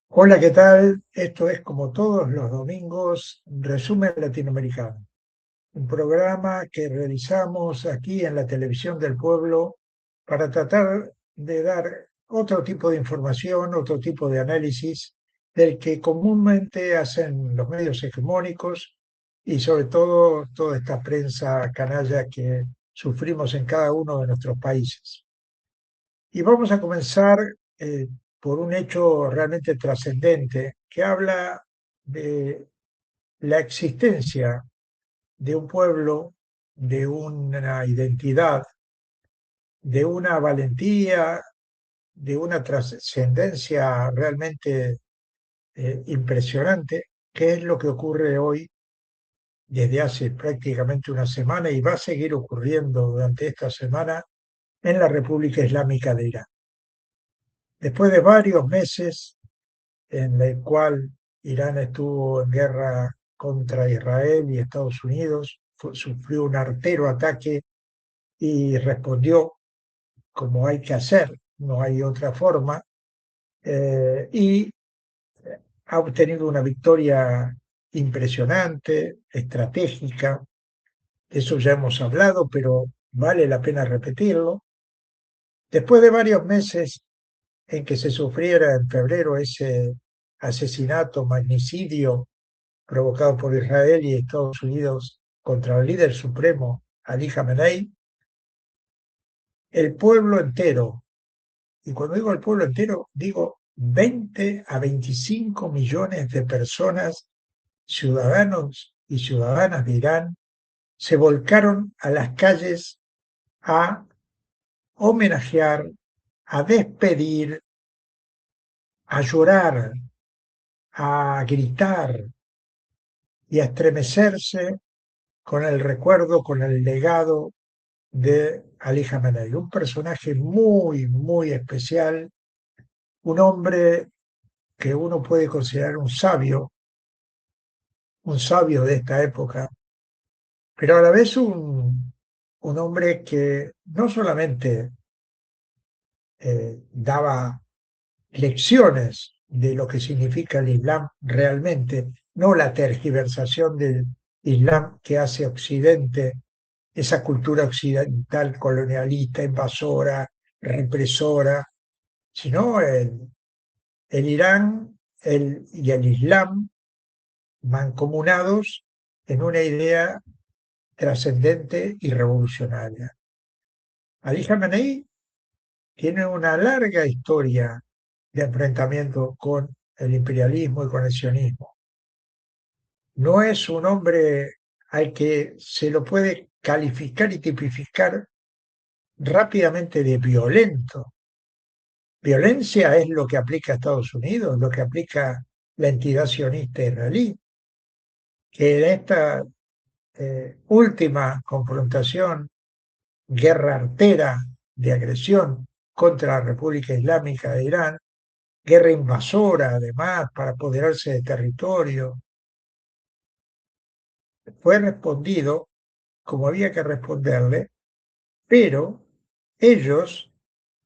Hola, ¿qué tal? Esto es como todos los domingos, Resumen Latinoamericano, un programa que realizamos aquí en la televisión del pueblo para tratar de dar otro tipo de información, otro tipo de análisis del que comúnmente hacen los medios hegemónicos y sobre todo toda esta prensa canalla que sufrimos en cada uno de nuestros países. Y vamos a comenzar por un hecho realmente trascendente que habla de la existencia de un pueblo, de una identidad, de una valentía, de una trascendencia realmente impresionante, que es lo que ocurre hoy desde hace prácticamente una semana y va a seguir ocurriendo durante esta semana en la República Islámica de Irán. Después de varios meses en el cual Irán estuvo en guerra contra Israel y Estados Unidos, sufrió un artero ataque y respondió como hay que hacer, no hay otra forma, y ha obtenido una victoria impresionante, estratégica, de eso ya hemos hablado, pero vale la pena repetirlo. Después de varios meses en que se sufriera en febrero ese asesinato, magnicidio provocado por Israel y Estados Unidos contra el líder supremo, Ali Khamenei, el pueblo entero, y cuando digo el pueblo entero, digo 20 a 25 millones de personas, ciudadanos y ciudadanas de Irán, se volcaron a las calles a homenajear, a despedir, a llorar, a gritar y a estremecerse con el recuerdo, con el legado de Ali Khamenei, un personaje muy, muy especial, un hombre que uno puede considerar un sabio de esta época, pero a la vez un hombre que no solamente daba lecciones de lo que significa el Islam realmente, no la tergiversación del Islam que hace Occidente, esa cultura occidental colonialista, invasora, represora, sino el Irán y el Islam mancomunados en una idea trascendente y revolucionaria. Ali Khamenei tiene una larga historia de enfrentamiento con el imperialismo y con el sionismo. No es un hombre al que se lo puede calificar y tipificar rápidamente de violento. Violencia es lo que aplica Estados Unidos, lo que aplica la entidad sionista israelí, que en esta última confrontación, guerra artera de agresión contra la República Islámica de Irán, guerra invasora además para apoderarse de territorio, fue respondido como había que responderle, pero ellos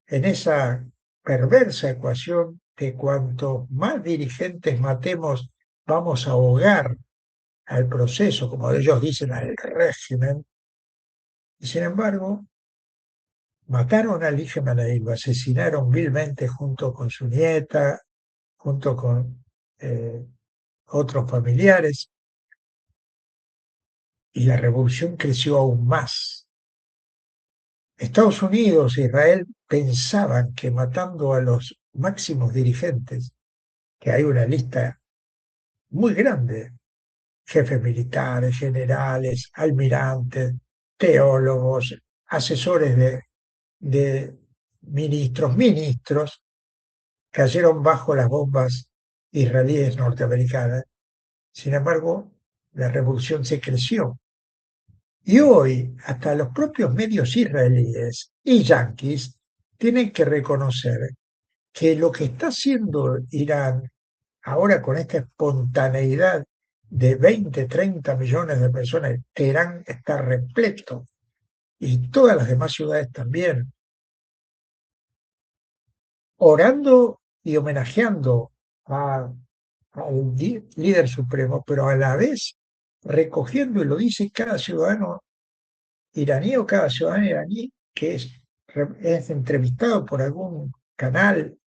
en esa perversa ecuación de cuanto más dirigentes matemos, vamos a ahogar al proceso, como ellos dicen, al régimen, y sin embargo mataron a Ali Khamenei, lo asesinaron vilmente junto con su nieta, junto con eh, otros familiares, y la revolución creció aún más. Estados Unidos e Israel pensaban que matando a los máximos dirigentes, que hay una lista muy grande, jefes militares, generales, almirantes, teólogos, asesores de ministros, cayeron bajo las bombas israelíes norteamericanas. Sin embargo, la revolución se creció. Y hoy, hasta los propios medios israelíes y yanquis tienen que reconocer que lo que está haciendo Irán ahora con esta espontaneidad de 20, 30 millones de personas, Teherán está repleto y todas las demás ciudades también, orando y homenajeando al líder supremo, pero a la vez recogiendo, y lo dice cada ciudadano iraní o cada ciudadano iraní que es entrevistado por algún canal,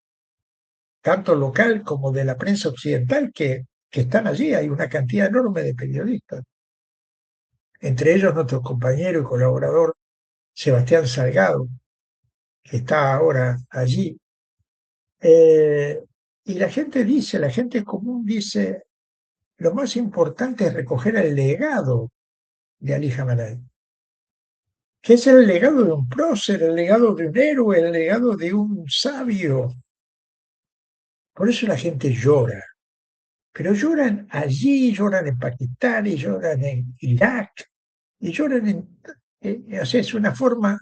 tanto local como de la prensa occidental, que están allí. Hay una cantidad enorme de periodistas, entre ellos nuestro compañero y colaborador Sebastián Salgado, que está ahora allí. Y la gente dice, la gente común dice, lo más importante es recoger el legado de Ali Khamenei, que es el legado de un prócer, el legado de un héroe, el legado de un sabio. Por eso la gente llora, pero lloran allí, lloran en Pakistán, y lloran en Irak, y lloran o sea, es una forma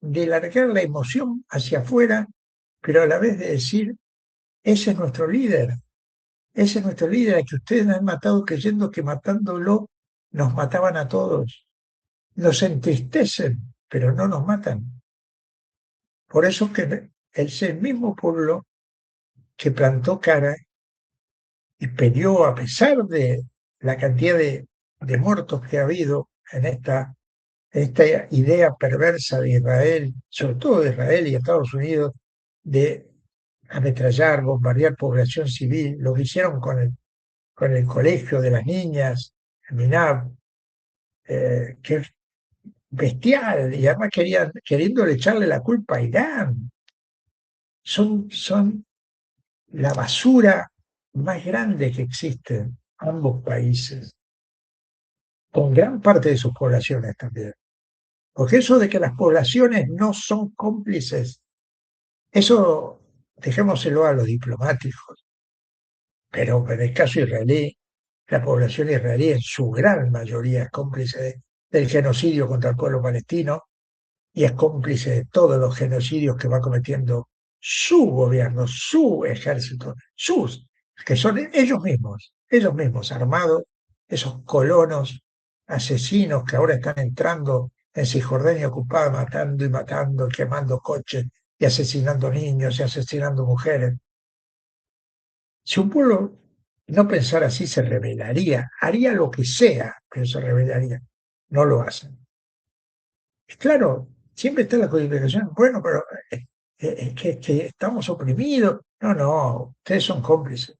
de largar la emoción hacia afuera, pero a la vez de decir, ese es nuestro líder, ese es nuestro líder, al que ustedes han matado creyendo que matándolo nos mataban a todos. Nos entristecen, pero no nos matan. Por eso es que es el mismo pueblo que plantó cara y peleó a pesar de la cantidad de muertos que ha habido en esta idea perversa de Israel, sobre todo de Israel y Estados Unidos, de ametrallar, bombardear población civil, lo que hicieron con el colegio de las niñas, el MINAB, que es bestial, y además queriéndole echarle la culpa a Irán. Son la basura más grande que existe en ambos países, con gran parte de sus poblaciones también. Porque eso de que las poblaciones no son cómplices, eso dejémoselo a los diplomáticos, pero en el caso israelí, la población israelí en su gran mayoría es cómplice del genocidio contra el pueblo palestino y es cómplice de todos los genocidios que va cometiendo su gobierno, su ejército, que son ellos mismos armados, esos colonos asesinos que ahora están entrando en Cisjordania ocupada, matando y matando, quemando coches y asesinando niños y asesinando mujeres. Si un pueblo no pensara así, se rebelaría, haría lo que sea, pero se rebelaría. No lo hacen. Claro, siempre está la codificación. Bueno, pero que estamos oprimidos. No, no, ustedes son cómplices.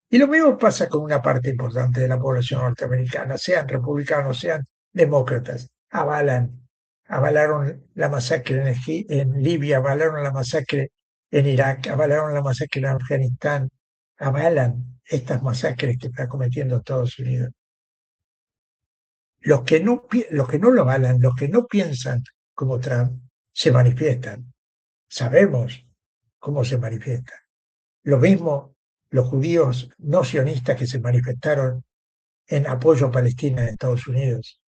Y lo mismo pasa con una parte importante de la población norteamericana, sean republicanos, sean demócratas. Avalaron la masacre en Libia, avalaron la masacre en Irak, avalaron la masacre en Afganistán, avalan estas masacres que está cometiendo Estados Unidos. Los que no lo avalan, los que no piensan como Trump, se manifiestan. Sabemos cómo se manifiestan. Lo mismo los judíos no sionistas que se manifestaron en apoyo a Palestina en Estados Unidos.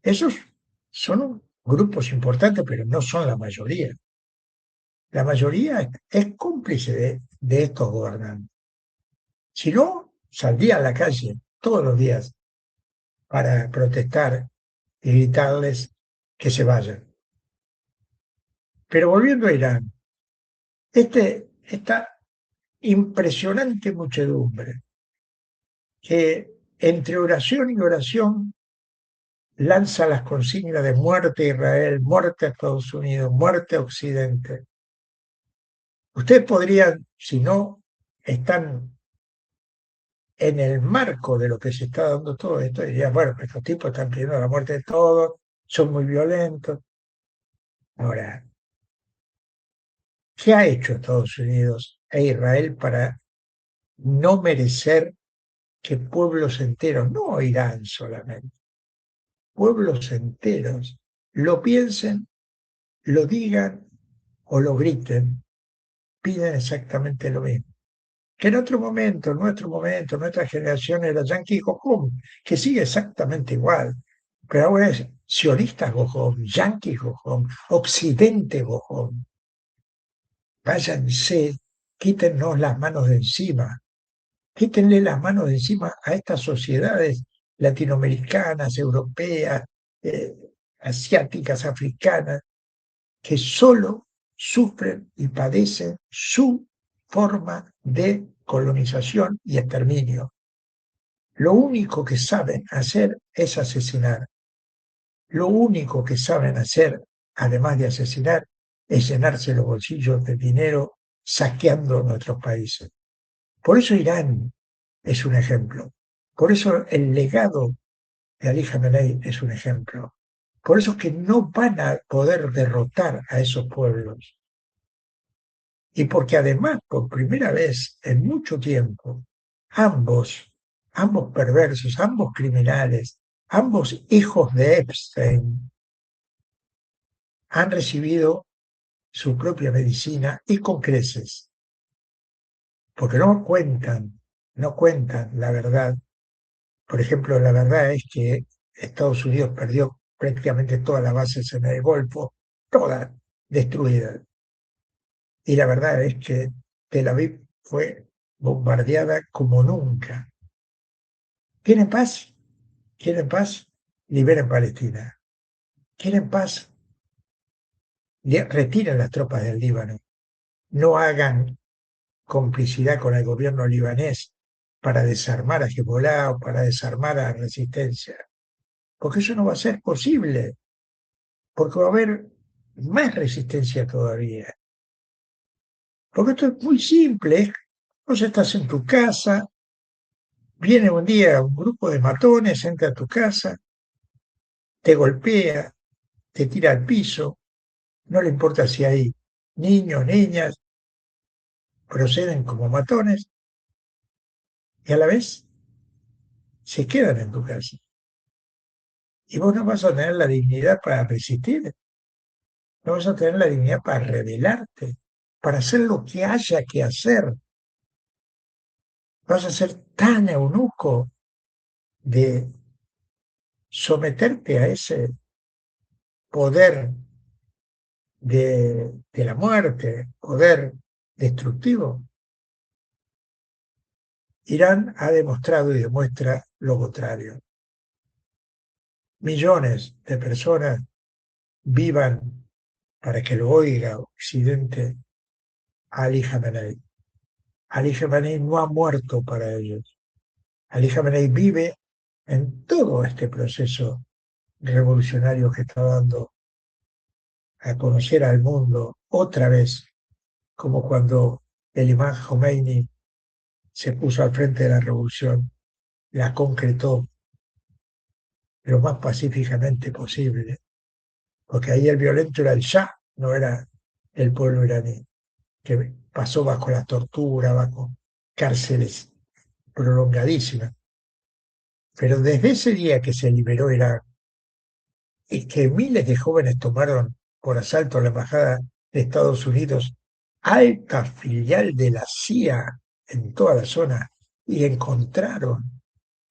Esos son grupos importantes, pero no son la mayoría. La mayoría es cómplice de estos gobernantes. Si no, saldría a la calle todos los días para protestar y gritarles que se vayan. Pero volviendo a Irán, esta impresionante muchedumbre que entre oración y oración lanza las consignas de muerte a Israel, muerte a Estados Unidos, muerte a Occidente. Ustedes podrían, si no están en el marco de lo que se está dando todo esto, dirían, bueno, estos tipos están pidiendo la muerte de todos, son muy violentos. Ahora, ¿qué ha hecho Estados Unidos e Israel para no merecer que pueblos enteros, no Irán solamente, pueblos enteros, lo piensen, lo digan o lo griten, piden exactamente lo mismo? Que en otro momento, en nuestro momento, nuestra generación era Yankee Go Home, que sigue exactamente igual, pero ahora es sionistas Go Home, Yankees Go Home, Occidente Go Home. Váyanse, quítennos las manos de encima, quítenle las manos de encima a estas sociedades latinoamericanas, europeas, eh, asiáticas, africanas, que solo sufren y padecen su forma de colonización y exterminio. Lo único que saben hacer es asesinar. Lo único que saben hacer, además de asesinar, es llenarse los bolsillos de dinero saqueando nuestros países. Por eso Irán es un ejemplo. Por eso el legado de Ali Khamenei es un ejemplo. Por eso es que no van a poder derrotar a esos pueblos. Y porque además, por primera vez en mucho tiempo, ambos perversos, ambos criminales, ambos hijos de Epstein, han recibido su propia medicina y con creces, porque no cuentan la verdad. Por ejemplo, la verdad es que Estados Unidos perdió prácticamente todas las bases en el Golfo, todas destruidas. Y la verdad es que Tel Aviv fue bombardeada como nunca. ¿Quieren paz? ¿Quieren paz? Liberen Palestina. ¿Quieren paz? Retiren las tropas del Líbano. No hagan complicidad con el gobierno libanés para desarmar a Hezbollah o para desarmar a la resistencia. Porque eso no va a ser posible. Porque va a haber más resistencia todavía. Porque esto es muy simple. Vos estás en tu casa, viene un día un grupo de matones, entra a tu casa, te golpea, te tira al piso, no le importa si hay niños, niñas, proceden como matones y a la vez se quedan en tu casa. Y vos no vas a tener la dignidad para resistir, no vas a tener la dignidad para rebelarte, para hacer lo que haya que hacer. Vas a ser tan eunuco de someterte a ese poder de la muerte, poder destructivo. Irán ha demostrado y demuestra lo contrario. Millones de personas vivan para que lo oiga Occidente Ali Khamenei. Ali Khamenei no ha muerto para ellos. Ali Khamenei vive en todo este proceso revolucionario que está dando a conocer al mundo otra vez, como cuando el imán Khomeini se puso al frente de la revolución, la concretó lo más pacíficamente posible, porque ahí el violento era el Shah, no era el pueblo iraní, que pasó bajo la tortura, bajo cárceles prolongadísimas. Pero desde ese día que se liberó Irán y que miles de jóvenes tomaron por asalto la embajada de Estados Unidos, alta filial de la CIA en toda la zona, y encontraron,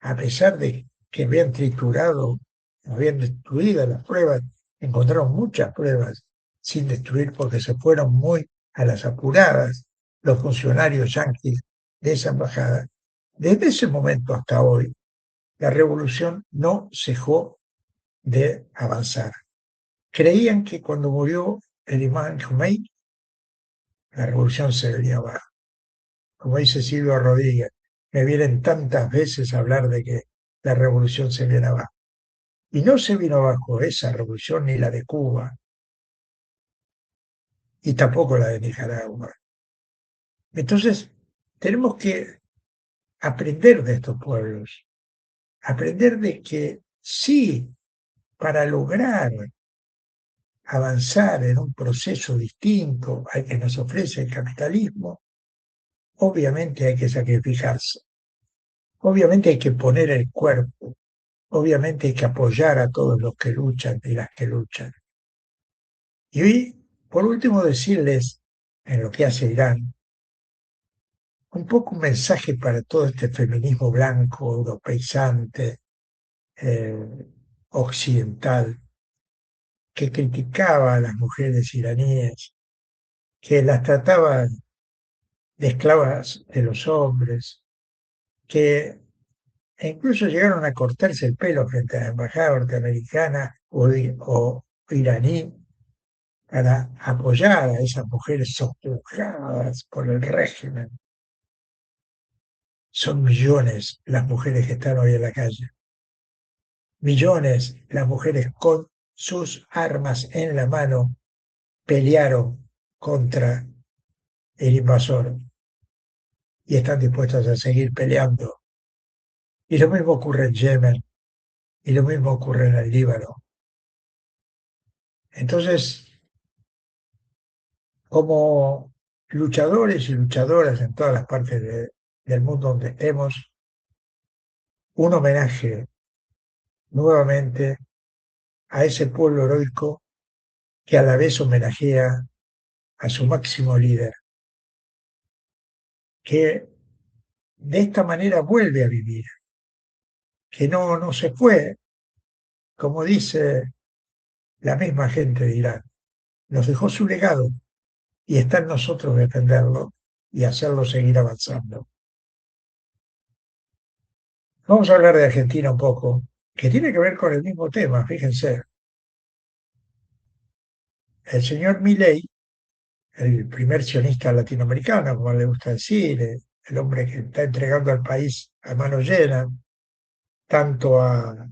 a pesar de que habían triturado, habían destruido las pruebas, encontraron muchas pruebas sin destruir porque se fueron muy a las apuradas los funcionarios yanquis de esa embajada. Desde ese momento hasta hoy, la revolución no cejó de avanzar. Creían que cuando murió el imán Khomeini, la revolución se venía abajo. Como dice Silvio Rodríguez, me vienen tantas veces a hablar de que la revolución se viene abajo. Y no se vino abajo esa revolución ni la de Cuba, y tampoco la de Nicaragua. Entonces, tenemos que aprender de estos pueblos, aprender de que sí, para lograr avanzar en un proceso distinto al que nos ofrece el capitalismo, obviamente hay que sacrificarse, obviamente hay que poner el cuerpo, obviamente hay que apoyar a todos los que luchan y las que luchan. Y hoy, por último, decirles, en lo que hace Irán, un poco un mensaje para todo este feminismo blanco, europeizante, eh, occidental, que criticaba a las mujeres iraníes, que las trataba de esclavas de los hombres, que incluso llegaron a cortarse el pelo frente a la embajada norteamericana o iraní para apoyar a esas mujeres sojuzgadas por el régimen. Son millones las mujeres que están hoy en la calle. Millones las mujeres con sus armas en la mano pelearon contra el invasor y están dispuestas a seguir peleando. Y lo mismo ocurre en Yemen y lo mismo ocurre en el Líbano. Entonces, como luchadores y luchadoras en todas las partes del mundo donde estemos, un homenaje nuevamente a ese pueblo heroico que a la vez homenajea a su máximo líder, que de esta manera vuelve a vivir, que no se fue, como dice la misma gente de Irán, nos dejó su legado y está en nosotros defenderlo y hacerlo seguir avanzando. Vamos a hablar de Argentina un poco, que tiene que ver con el mismo tema, fíjense. El señor Milei, el primer sionista latinoamericano, como le gusta decir, el hombre que está entregando al país a mano llena, tanto a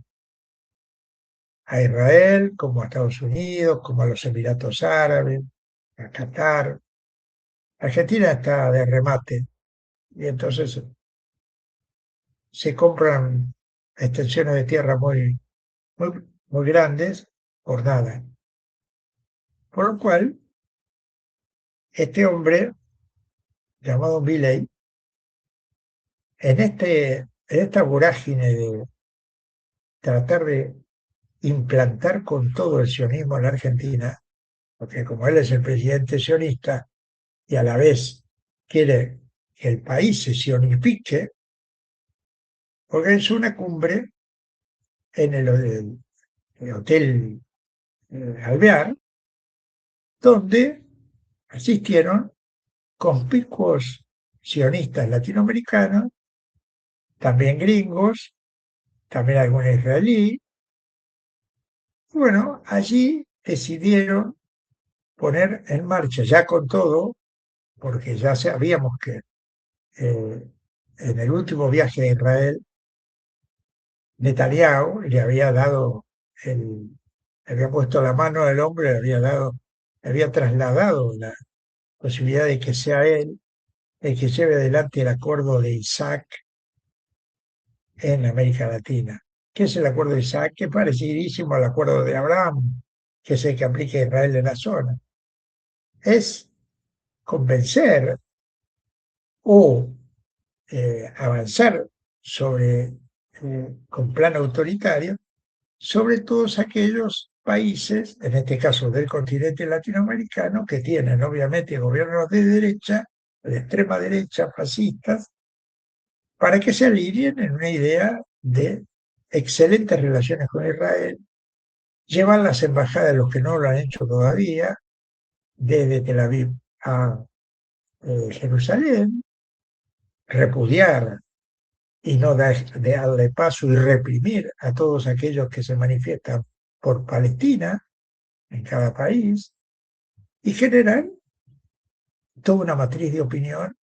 Israel como a Estados Unidos, como a los Emiratos Árabes, a Qatar. Argentina está de remate y entonces se compran extensiones de tierra muy, muy grandes por nada. Por lo cual, este hombre llamado Milei, en esta vorágine de tratar de implantar con todo el sionismo en la Argentina, porque como él es el presidente sionista y a la vez quiere que el país se sionifique, organizó una cumbre en el Hotel Alvear, donde asistieron conspicuos sionistas latinoamericanos, también gringos, también algún israelí. Y bueno, allí decidieron poner en marcha, ya con todo, porque ya sabíamos que en el último viaje a Israel, Netanyahu le había dado, le había puesto la mano al hombre, le había trasladado la posibilidad de que sea él el que lleve adelante el acuerdo de Isaac en América Latina. ¿Qué es el acuerdo de Isaac? Que es parecidísimo al acuerdo de Abraham, que es el que aplica a Israel en la zona. Es convencer o avanzar con plan autoritario sobre todos aquellos países, en este caso del continente latinoamericano, que tienen obviamente gobiernos de derecha, de extrema derecha, fascistas, para que se alineen en una idea de excelentes relaciones con Israel, llevar las embajadas de los que no lo han hecho todavía, desde Tel Aviv a Jerusalén, repudiar y no darle paso y reprimir a todos aquellos que se manifiestan por Palestina en cada país y generar toda una matriz de opinión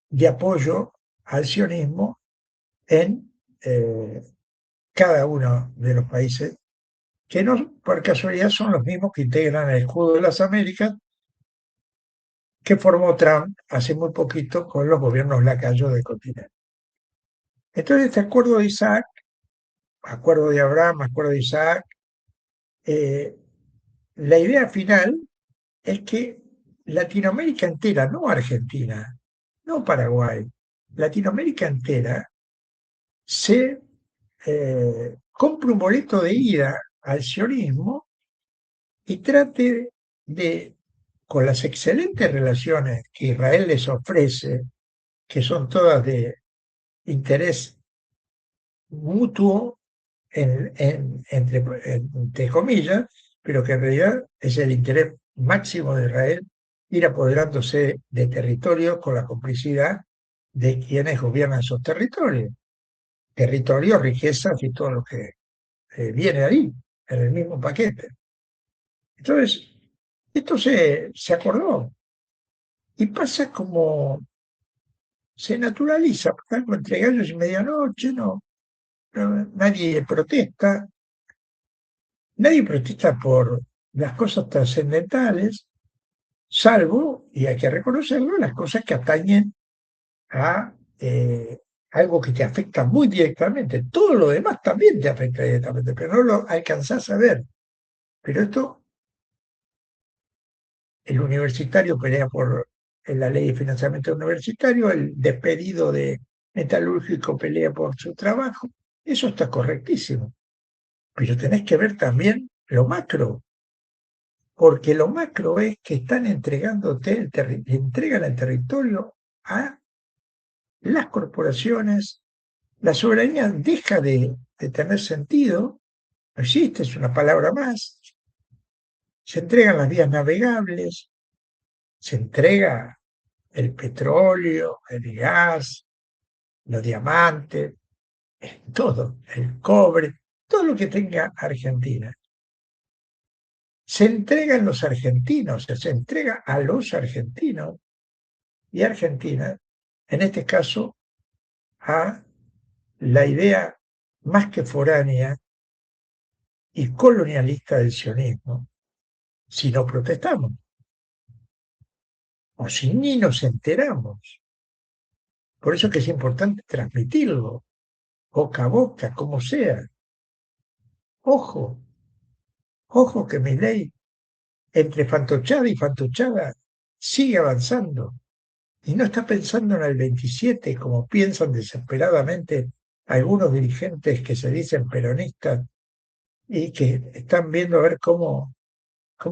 de apoyo al sionismo en cada uno de los países que no por casualidad son los mismos que integran el escudo de las Américas que formó Trump hace muy poquito con los gobiernos lacayos del continente. Entonces, este acuerdo de Isaac, acuerdo de Abraham, acuerdo de Isaac, eh, la idea final es que Latinoamérica entera, no Argentina, no Paraguay, Latinoamérica entera se compre un boleto de ida al sionismo y trate de, con las excelentes relaciones que Israel les ofrece, que son todas de interés mutuo, entre comillas, pero que en realidad es el interés máximo de Israel ir apoderándose de territorios con la complicidad de quienes gobiernan esos territorios, riquezas y todo lo que viene ahí, en el mismo paquete. Entonces, Esto se acordó y pasa como se naturaliza, por ejemplo, entre gallos y medianoche, nadie protesta, nadie protesta por las cosas trascendentales, salvo, y hay que reconocerlo, las cosas que atañen a algo que te afecta muy directamente. Todo lo demás también te afecta directamente, pero no lo alcanzás a ver. Pero esto, el universitario pelea por la ley de financiamiento universitario, el despedido de metalúrgico pelea por su trabajo. Eso está correctísimo. Pero tenés que ver también lo macro, porque lo macro es que están entregándote, entregan el territorio a las corporaciones. La soberanía deja de tener sentido, no existe, es una palabra más. Se entregan las vías navegables, se entrega el petróleo, el gas, los diamantes, todo, el cobre, todo lo que tenga Argentina. Se entregan los argentinos, se entrega a los argentinos y Argentina, en este caso, a la idea más que foránea y colonialista del sionismo, si no protestamos o si ni nos enteramos. Por eso que es importante transmitirlo, boca a boca, como sea. Ojo, ojo que mi ley entre fantochada y fantochada sigue avanzando y no está pensando en el 27 como piensan desesperadamente algunos dirigentes que se dicen peronistas y que están viendo a ver cómo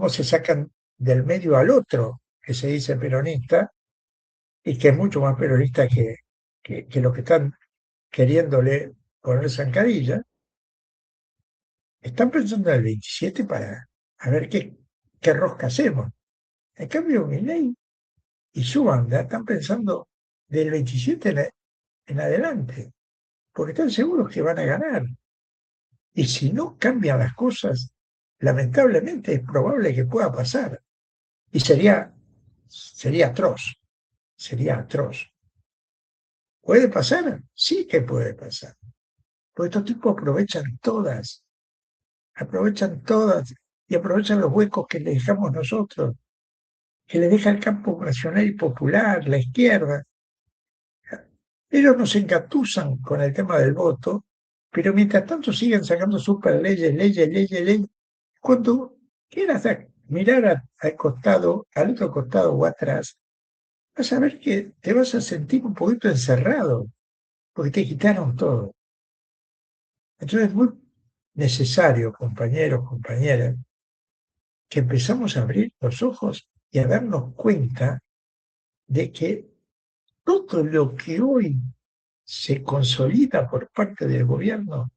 se sacan del medio al otro que se dice peronista y que es mucho más peronista que lo que están queriéndole poner zancadilla. Están pensando en el 27 para a ver qué rosca hacemos. En cambio, Milei y su banda están pensando del 27 en adelante, porque están seguros que van a ganar. Y si no cambian las cosas, lamentablemente es probable que pueda pasar. Y sería atroz, sería atroz. ¿Puede pasar? Sí que puede pasar. Porque estos tipos aprovechan todas y aprovechan los huecos que les dejamos nosotros, que les deja el campo nacional y popular, la izquierda. Ellos nos engatusan con el tema del voto, pero mientras tanto siguen sacando super leyes, leyes, leyes, leyes. Cuando quieras mirar al costado, al otro costado o atrás, vas a ver que te vas a sentir un poquito encerrado, porque te quitaron todo. Entonces es muy necesario, compañeros, compañeras, que empezamos a abrir los ojos y a darnos cuenta de que todo lo que hoy se consolida por parte del gobierno,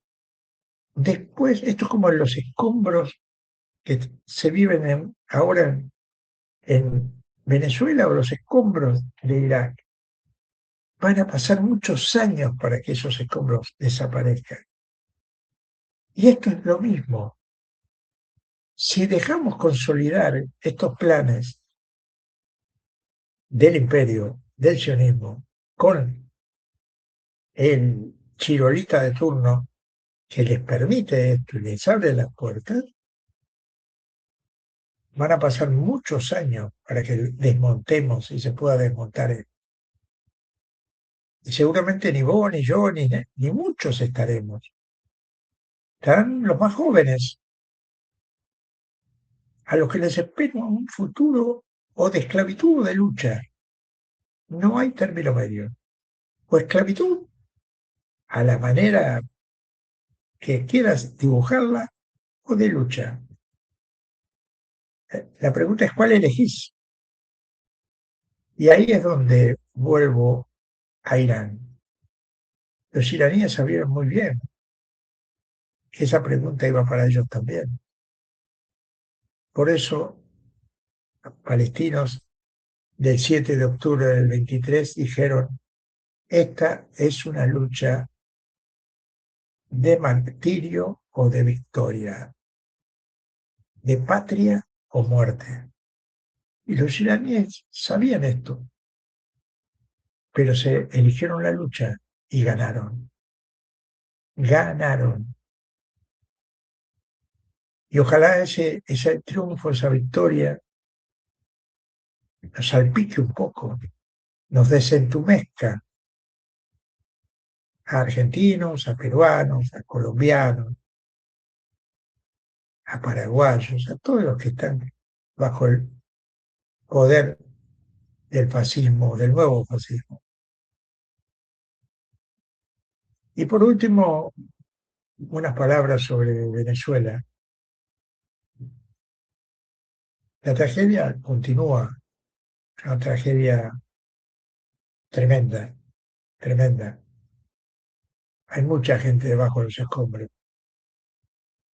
después, esto es como los escombros que se viven ahora en Venezuela o los escombros de Irak. Van a pasar muchos años para que esos escombros desaparezcan. Y esto es lo mismo. Si dejamos consolidar estos planes del imperio, del sionismo, con el chirolita de turno que les permite esto y les abre las puertas, van a pasar muchos años para que desmontemos y se pueda desmontar esto. Y seguramente ni vos, ni yo, ni muchos estaremos. Estarán los más jóvenes, a los que les espera un futuro o de esclavitud o de lucha. No hay término medio. O esclavitud a la manera que quieras dibujarla o de lucha. La pregunta es cuál elegís. Y ahí es donde vuelvo a Irán. Los iraníes sabieron muy bien que esa pregunta iba para ellos también. Por eso, palestinos del 7 de octubre del 23 dijeron, esta es una lucha de martirio o de victoria, de patria o muerte. Y los iraníes sabían esto, pero se eligieron la lucha y ganaron. Ganaron. Y ojalá ese triunfo, esa victoria, nos salpique un poco, nos desentumezca a argentinos, a peruanos, a colombianos, a paraguayos, a todos los que están bajo el poder del fascismo, del nuevo fascismo. Y por último, unas palabras sobre Venezuela. La tragedia continúa, una tragedia tremenda, tremenda. Hay mucha gente debajo de los escombros.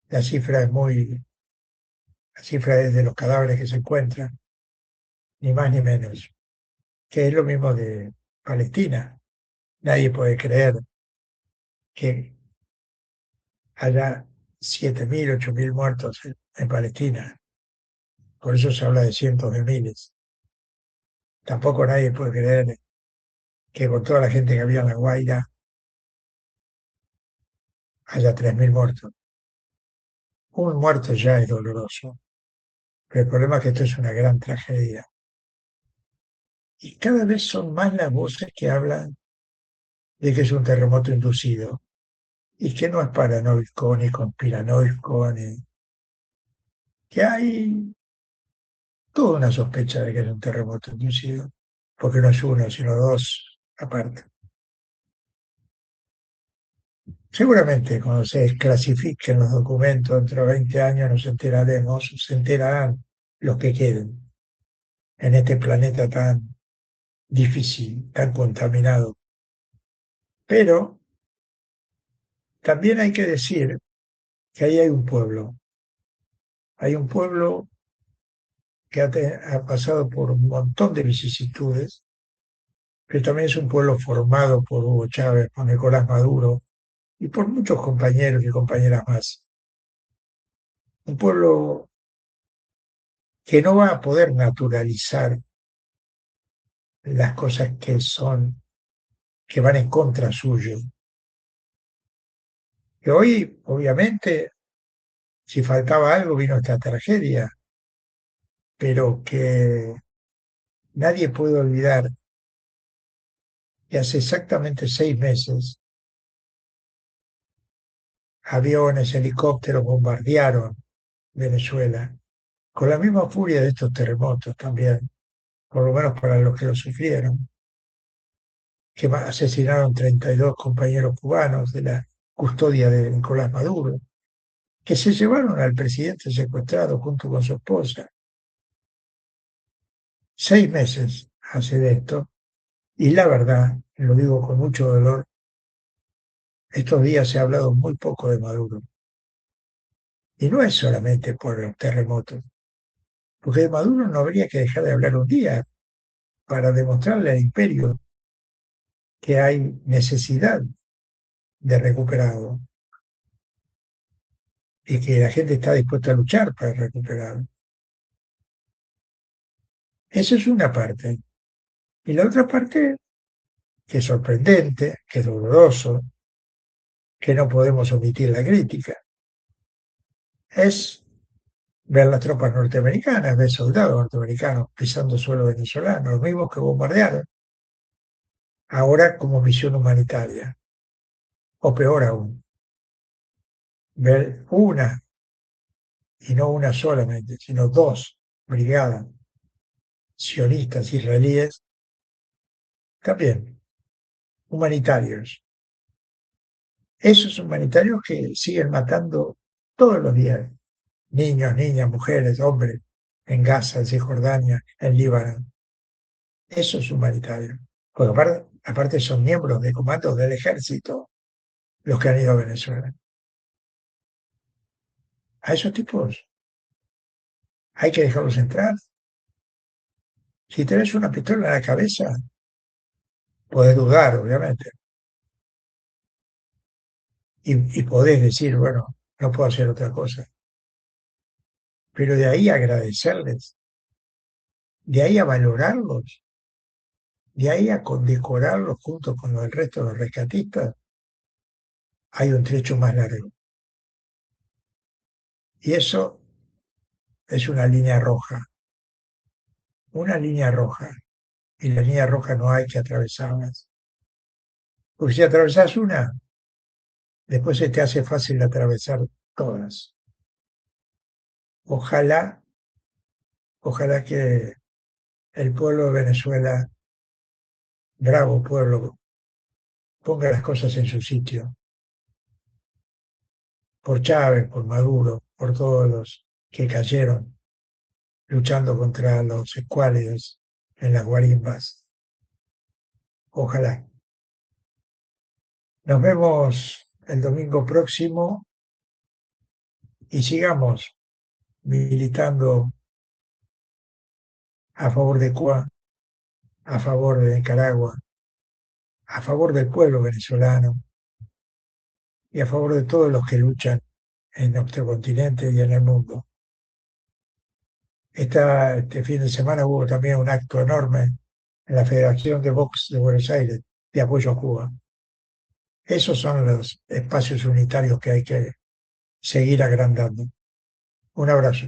La cifra es la cifra es de los cadáveres que se encuentran, ni más ni menos, que es lo mismo de Palestina. Nadie puede creer que haya 7.000, 8.000 muertos en Palestina. Por eso se habla de cientos de miles. Tampoco nadie puede creer que con toda la gente que había en La Guaira haya 3.000 muertos. Un muerto ya es doloroso, pero el problema es que esto es una gran tragedia. Y cada vez son más las voces que hablan de que es un terremoto inducido y que no es paranoico ni conspiranoico, que hay toda una sospecha de que es un terremoto inducido, porque no es uno, sino dos aparte. Seguramente cuando se desclasifiquen los documentos dentro de 20 años nos enteraremos, se enterarán los que queden en este planeta tan difícil, tan contaminado. Pero también hay que decir que ahí hay un pueblo que ha pasado por un montón de vicisitudes, pero también es un pueblo formado por Hugo Chávez, por Nicolás Maduro y por muchos compañeros y compañeras más. Un pueblo que no va a poder naturalizar las cosas que son, que van en contra suyo. Que hoy, obviamente, si faltaba algo, vino esta tragedia, pero que nadie puede olvidar que hace exactamente 6 meses aviones, helicópteros bombardearon Venezuela, con la misma furia de estos terremotos también, por lo menos para los que lo sufrieron, que asesinaron 32 compañeros cubanos de la custodia de Nicolás Maduro, que se llevaron al presidente secuestrado junto con su esposa. 6 meses hace de esto, y la verdad, lo digo con mucho dolor, estos días se ha hablado muy poco de Maduro. Y no es solamente por los terremotos, porque de Maduro no habría que dejar de hablar un día para demostrarle al imperio que hay necesidad de recuperarlo y que la gente está dispuesta a luchar para recuperarlo. Esa es una parte. Y la otra parte, que es sorprendente, que es doloroso, que no podemos omitir la crítica, es ver las tropas norteamericanas, ver soldados norteamericanos pisando suelo venezolano, los mismos que bombardearon, ahora como misión humanitaria. O peor aún, ver una, y no una solamente, sino dos brigadas sionistas israelíes, también humanitarios. Esos humanitarios que siguen matando todos los días, niños, niñas, mujeres, hombres, en Gaza, en Cisjordania, en Líbano. Esos humanitarios. Porque aparte son miembros de comandos del ejército los que han ido a Venezuela. A esos tipos hay que dejarlos entrar. Si tenés una pistola en la cabeza, podés dudar, obviamente, y podés decir, bueno, no puedo hacer otra cosa. Pero de ahí agradecerles de ahí a valorarlos, de ahí a condecorarlos junto con el resto de los rescatistas, hay un trecho más largo. Y eso es una línea roja, y la línea roja no hay que atravesarlas. Porque si atravesás una, después se te hace fácil atravesar todas. Ojalá, ojalá que el pueblo de Venezuela, bravo pueblo, ponga las cosas en su sitio, por Chávez, por Maduro, por todos los que cayeron luchando contra los escuálidos en las guarimbas. Ojalá. Nos vemos el domingo próximo y sigamos militando a favor de Cuba, a favor de Nicaragua, a favor del pueblo venezolano y a favor de todos los que luchan en nuestro continente y en el mundo. Este fin de semana hubo también un acto enorme en la Federación de Box de Buenos Aires de apoyo a Cuba. Esos son los espacios unitarios que hay que seguir agrandando. Un abrazo.